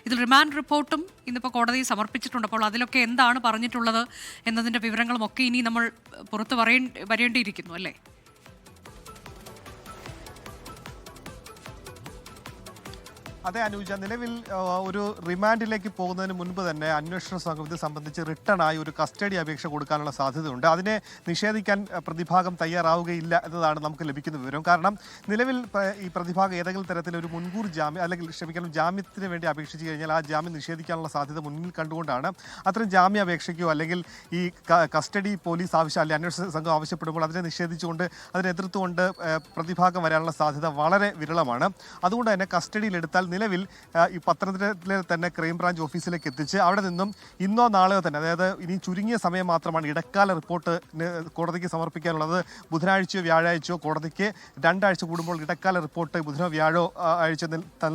ഇതിൽ റിമാൻഡ് റിപ്പോർട്ടും ഇന്നിപ്പോൾ കോടതിയിൽ സമർപ്പിച്ചിട്ടുണ്ട്. അപ്പോൾ അതിലൊക്കെ എന്താണ് പറഞ്ഞിട്ടുള്ളത് എന്നതിൻ്റെ വിവരങ്ങളും ഒക്കെ ഇനി നമ്മൾ പുറത്ത് വരേണ്ടിയിരിക്കുന്നു അല്ലേ? അതെ അനുജ, നിലവിൽ ഒരു റിമാൻഡിലേക്ക് പോകുന്നതിന് മുൻപ് തന്നെ അന്വേഷണ സംഘം ഇത് സംബന്ധിച്ച് റിട്ടേണായി ഒരു കസ്റ്റഡി അപേക്ഷ കൊടുക്കാനുള്ള സാധ്യതയുണ്ട്. അതിനെ നിഷേധിക്കാൻ പ്രതിഭാഗം തയ്യാറാവുകയില്ല എന്നതാണ് നമുക്ക് ലഭിക്കുന്ന വിവരം. കാരണം നിലവിൽ ഈ പ്രതിഭാഗം ഏതെങ്കിലും തരത്തിലൊരു മുൻകൂർ ജാമ്യം അല്ലെങ്കിൽ ജാമ്യത്തിന് വേണ്ടി അപേക്ഷിച്ച് കഴിഞ്ഞാൽ ആ ജാമ്യം നിഷേധിക്കാനുള്ള സാധ്യത മുന്നിൽ കണ്ടുകൊണ്ടാണ് അത്തരം ജാമ്യാപേക്ഷയ്ക്കോ അല്ലെങ്കിൽ ഈ കസ്റ്റഡി പോലീസ് അല്ലെങ്കിൽ അന്വേഷണ സംഘം ആവശ്യപ്പെടുമ്പോൾ അതിനെ നിഷേധിച്ചുകൊണ്ട് അതിനെ എതിർത്തുകൊണ്ട് പ്രതിഭാഗം വരാനുള്ള സാധ്യത വളരെ വിരളമാണ്. അതുകൊണ്ട് തന്നെ കസ്റ്റഡിയിലെടുത്താൽ നിലവിൽ ഈ പത്തനംതിട്ടയിലെ തന്നെ ക്രൈംബ്രാഞ്ച് ഓഫീസിലേക്ക് എത്തിച്ച് അവിടെ നിന്നും ഇന്നോ നാളെയോ തന്നെ, അതായത് ഇനി ചുരുങ്ങിയ സമയം മാത്രമാണ് ഇടക്കാല റിപ്പോർട്ട് കോടതിക്ക് സമർപ്പിക്കാനുള്ളത്. ബുധനാഴ്ചയോ വ്യാഴാഴ്ചയോ കോടതിക്ക് 2 ആഴ്ച കൂടുമ്പോൾ ഇടക്കാല റിപ്പോർട്ട് ബുധനോ വ്യാഴോ ആഴ്ച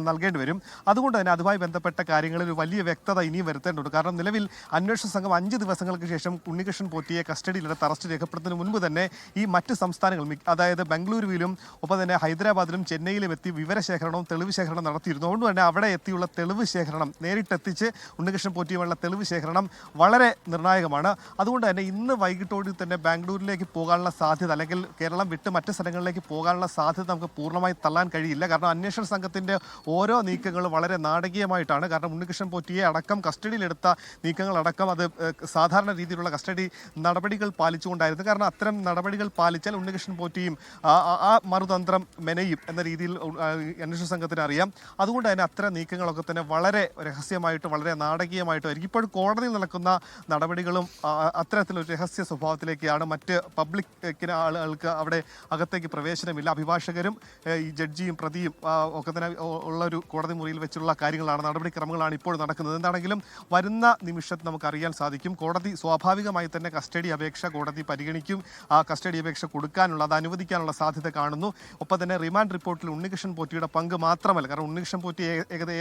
നൽകേണ്ടി വരും. അതുകൊണ്ട് തന്നെ അതുമായി ബന്ധപ്പെട്ട കാര്യങ്ങളിൽ ഒരു വലിയ വ്യക്തത ഇനിയും വരുത്തേണ്ടതുണ്ട്. കാരണം നിലവിൽ അന്വേഷണ സംഘം 5 ദിവസങ്ങൾക്ക് ശേഷം ഉണ്ണികൃഷ്ണൻ പോറ്റിയെ കസ്റ്റഡിയിലെടുത്ത് അറസ്റ്റ് രേഖപ്പെടുത്തുന്നതിന് മുൻപ് തന്നെ ഈ മറ്റ് സംസ്ഥാനങ്ങളും, അതായത് ബംഗളൂരുവിലും ഒപ്പം തന്നെ ഹൈദരാബാദിലും ചെന്നൈയിലും എത്തി വിവരശേഖരണവും തെളിവ് ശേഖരണം നടത്തിയിരുന്നു. അതുകൊണ്ട് തന്നെ അവിടെ എത്തിയുള്ള തെളിവ് ശേഖരണം, നേരിട്ടെത്തിച്ച് ഉണ്ണികൃഷ്ണൻ പോറ്റിയുമുള്ള തെളിവ് ശേഖരണം വളരെ നിർണായകമാണ്. അതുകൊണ്ട് തന്നെ ഇന്ന് വൈകിട്ടോടെ തന്നെ ബാംഗ്ലൂരിലേക്ക് പോകാനുള്ള സാധ്യത, അല്ലെങ്കിൽ കേരളം വിട്ട് മറ്റ് സ്ഥലങ്ങളിലേക്ക് പോകാനുള്ള സാധ്യത നമുക്ക് പൂർണ്ണമായി തള്ളാൻ കഴിയില്ല. കാരണം അന്വേഷണ സംഘത്തിൻ്റെ ഓരോ നീക്കങ്ങളും വളരെ നാടകീയമായിട്ടാണ്. കാരണം ഉണ്ണികൃഷ്ണൻ പോറ്റിയെ അടക്കം കസ്റ്റഡിയിലെടുത്ത നീക്കങ്ങളടക്കം അത് സാധാരണ രീതിയിലുള്ള കസ്റ്റഡി നടപടികൾ പാലിച്ചുകൊണ്ടായിരുന്നു. കാരണം അത്തരം നടപടികൾ പാലിച്ചാൽ ഉണ്ണികൃഷ്ണൻ പോറ്റിയും ആ മറുതന്ത്രം മെനയും എന്ന രീതിയിൽ അന്വേഷണ സംഘത്തിന് അറിയാം. അതുകൊണ്ട് തന്നെ അത്തരം നീക്കങ്ങളൊക്കെ തന്നെ വളരെ രഹസ്യമായിട്ടും വളരെ നാടകീയമായിട്ടും ഇപ്പോൾ കോടതിയിൽ നടക്കുന്ന നടപടികളും അത്തരത്തിലൊരു രഹസ്യ സ്വഭാവത്തിലേക്കാണ്. മറ്റ് പബ്ലിക്കിന് ആളുകൾക്ക് അവിടെ അകത്തേക്ക് പ്രവേശനമില്ല. അഭിഭാഷകരും ഈ ജഡ്ജിയും പ്രതിയും ഒക്കെ തന്നെ ഉള്ള ഒരു കോടതി മുറിയിൽ വെച്ചുള്ള കാര്യങ്ങളാണ്, നടപടിക്രമങ്ങളാണ് ഇപ്പോൾ നടക്കുന്നത്. എന്താണെങ്കിലും വരുന്ന നിമിഷത്തിൽ നമുക്കറിയാൻ സാധിക്കും. കോടതി സ്വാഭാവികമായി തന്നെ കസ്റ്റഡി അപേക്ഷ കോടതി പരിഗണിക്കും. ആ കസ്റ്റഡി അപേക്ഷ കൊടുക്കാനുള്ള, അത് അനുവദിക്കാനുള്ള സാധ്യത കാണുന്നു. ഒപ്പം തന്നെ റിമാൻഡ് റിപ്പോർട്ടിൽ ഉണ്ണികൃഷ്ണൻ പോറ്റിയുടെ പങ്ക് മാത്രമല്ല, കാരണം ഉണ്ണികൃഷ്ണൻ പോറ്റി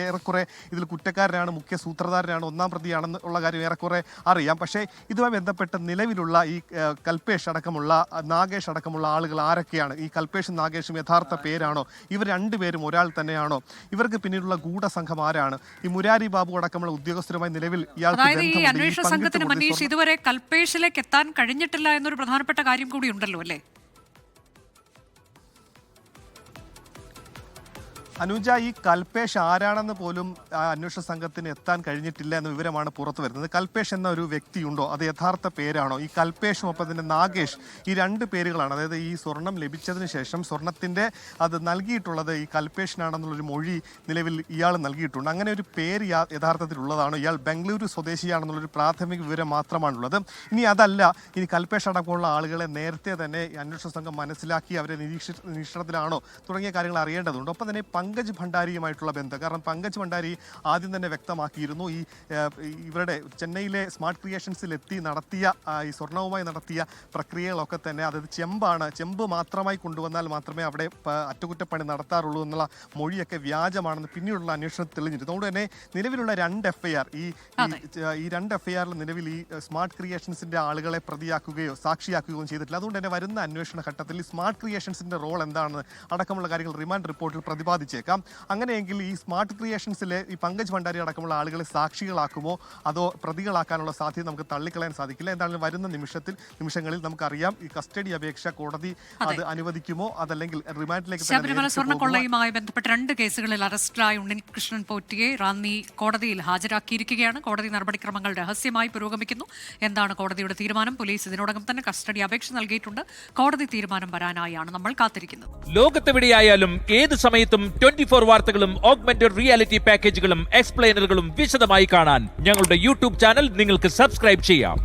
ഏറെക്കുറെ ഇതിൽ കുറ്റക്കാരനാണ്, മുഖ്യ സൂത്രധാരനാണ്, 1ാം പ്രതിയാണെന്നുള്ള കാര്യം ഏറെക്കുറെ അറിയാം. പക്ഷേ ഇതുമായി ബന്ധപ്പെട്ട് നിലവിലുള്ള ഈ കൽപേഷ് അടക്കമുള്ള നാഗേഷ് അടക്കമുള്ള ആളുകൾ ആരൊക്കെയാണ്? ഈ കൽപേഷും നാഗേഷും യഥാർത്ഥ പേരാണോ? ഇവർ രണ്ടുപേരും ഒരാൾ തന്നെയാണോ? ഇവർക്ക് പിന്നിലുള്ള ഗൂഢസംഘം ആരാണ്? ഈ മുരാരി ബാബു അടക്കമുള്ള ഉദ്യോഗസ്ഥരുമായി നിലവിൽ അന്വേഷണ സംഘത്തിന് മനീഷ് ഇതുവരെ കൽപേഷിലേക്ക് എത്താൻ കഴിഞ്ഞിട്ടില്ല എന്നൊരു പ്രധാനപ്പെട്ട കാര്യം കൂടി ഉണ്ടല്ലോ അല്ലേ? അനുജ, ഈ കൽപേഷ് ആരാണെന്ന് പോലും അന്വേഷണ സംഘത്തിന് എത്താൻ കഴിഞ്ഞിട്ടില്ല എന്ന വിവരമാണ് പുറത്തു വരുന്നത്. കൽപേഷ് എന്ന ഒരു വ്യക്തിയുണ്ടോ? അത് യഥാർത്ഥ പേരാണോ? ഈ കൽപേഷും ഒപ്പം തന്നെ നാഗേഷ്, ഈ 2 പേരുകളാണ്. അതായത് ഈ സ്വർണം ലഭിച്ചതിന് ശേഷം സ്വർണത്തിൻ്റെ അത് നൽകിയിട്ടുള്ളത് ഈ കൽപേഷിനാണെന്നുള്ളൊരു മൊഴി നിലവിൽ ഇയാൾ നൽകിയിട്ടുണ്ട്. അങ്ങനെ ഒരു പേര് യഥാർത്ഥത്തിലുള്ളതാണോ? ഇയാൾ ബംഗളൂരു സ്വദേശിയാണെന്നുള്ളൊരു പ്രാഥമിക വിവരം മാത്രമാണുള്ളത്. ഇനി അതല്ല, ഇനി കൽപേഷ് അടക്കമുള്ള ആളുകളെ നേരത്തെ തന്നെ അന്വേഷണ സംഘം മനസ്സിലാക്കി അവരെ നിരീക്ഷണത്തിലാണോ തുടങ്ങിയ കാര്യങ്ങൾ അറിയേണ്ടതുണ്ട്. ഒപ്പം തന്നെ പങ്കജ് ഭണ്ഡാരിയുമായിട്ടുള്ള ബന്ധം, കാരണം പങ്കജ് ഭണ്ഡാരി ആദ്യം തന്നെ വ്യക്തമാക്കിയിരുന്നു ഇവരുടെ ചെന്നൈയിലെ സ്മാർട്ട് ക്രിയേഷൻസിൽ എത്തി നടത്തിയ ഈ സ്വർണവുമായി നടത്തിയ പ്രക്രിയകളൊക്കെ തന്നെ അതായത് ചെമ്പ് മാത്രമായി കൊണ്ടുവന്നാൽ മാത്രമേ അവിടെ അറ്റകുറ്റപ്പണി നടത്താറുള്ളൂ എന്നുള്ള മൊഴിയൊക്കെ വ്യാജമാണെന്ന് പിന്നീടുള്ള അന്വേഷണത്തിൽ തെളിഞ്ഞിരുന്നു. അതുകൊണ്ട് തന്നെ നിലവിലുള്ള 2 FIR, ഈ 2 FIRൽ നിലവിൽ ഈ സ്മാർട്ട് ക്രിയേഷൻസിന്റെ ആളുകളെ പ്രതിയാക്കുകയോ സാക്ഷിയാക്കുകയോ ചെയ്തിട്ടില്ല. അതുകൊണ്ട് തന്നെ വരുന്ന അന്വേഷണ ഘട്ടത്തിൽ ഈ സ്മാർട്ട് ക്രിയേഷൻസിന്റെ റോൾ എന്താണെന്ന് അടക്കമുള്ള കാര്യങ്ങൾ റിമാൻഡ് റിപ്പോർട്ടിൽ പ്രതിപാദിച്ചേക്കാം. അങ്ങനെയെങ്കിൽ ഈ സ്മാർട്ട് ക്രിയേഷൻസിലെ ഈ പങ്കജ് ഭണ്ഡാരി അടക്കമുള്ള ആളുകളെ സാക്ഷികളാക്കുമോ അതോ പ്രതികളാക്കാനുള്ള സാധ്യത നമുക്ക് തള്ളിക്കളയാൻ സാധിക്കില്ല. എന്തായാലും വരുന്ന നിമിഷങ്ങളിൽ നമുക്കറിയാം ഈ കസ്റ്റഡി അപേക്ഷ കോടതി അത് അനുവദിക്കുമോ അതല്ലെങ്കിൽ റിമാൻഡിലേക്ക്. ശബരിമല സ്വർണ്ണക്കൊള്ളയുമായി ബന്ധപ്പെട്ട 2 കേസുകളിൽ അറസ്റ്റിലായ ഉണ്ണികൃഷ്ണൻ പോറ്റിയെ റാന്നി കോടതിയിൽ ഹാജരാക്കിയിരിക്കുകയാണ്. കോടതി നടപടിക്രമങ്ങൾ രഹസ്യമായി പുരോഗമിക്കുന്നു. എന്താണ് കോടതിയുടെ തീരുമാനം? പോലീസ് ഇതിനോടകം തന്നെ കസ്റ്റഡി അപേക്ഷ നൽകിയിട്ടുണ്ട്. കോടതി തീരുമാനം വരാനായാണ് നമ്മൾ കാത്തിരിക്കുന്നത്. ലോകത്തെവിടെയായാലും ഏത് സമയത്തും 24 വാർത്തകളും ഓഗ്മെന്റഡ് റിയാലിറ്റി പാക്കേജുകളും എക്സ്പ്ലെയിനറുകളും വിശദമായി കാണാൻ ഞങ്ങളുടെ യൂട്യൂബ് ചാനൽ നിങ്ങൾക്ക് സബ്സ്ക്രൈബ് ചെയ്യാം.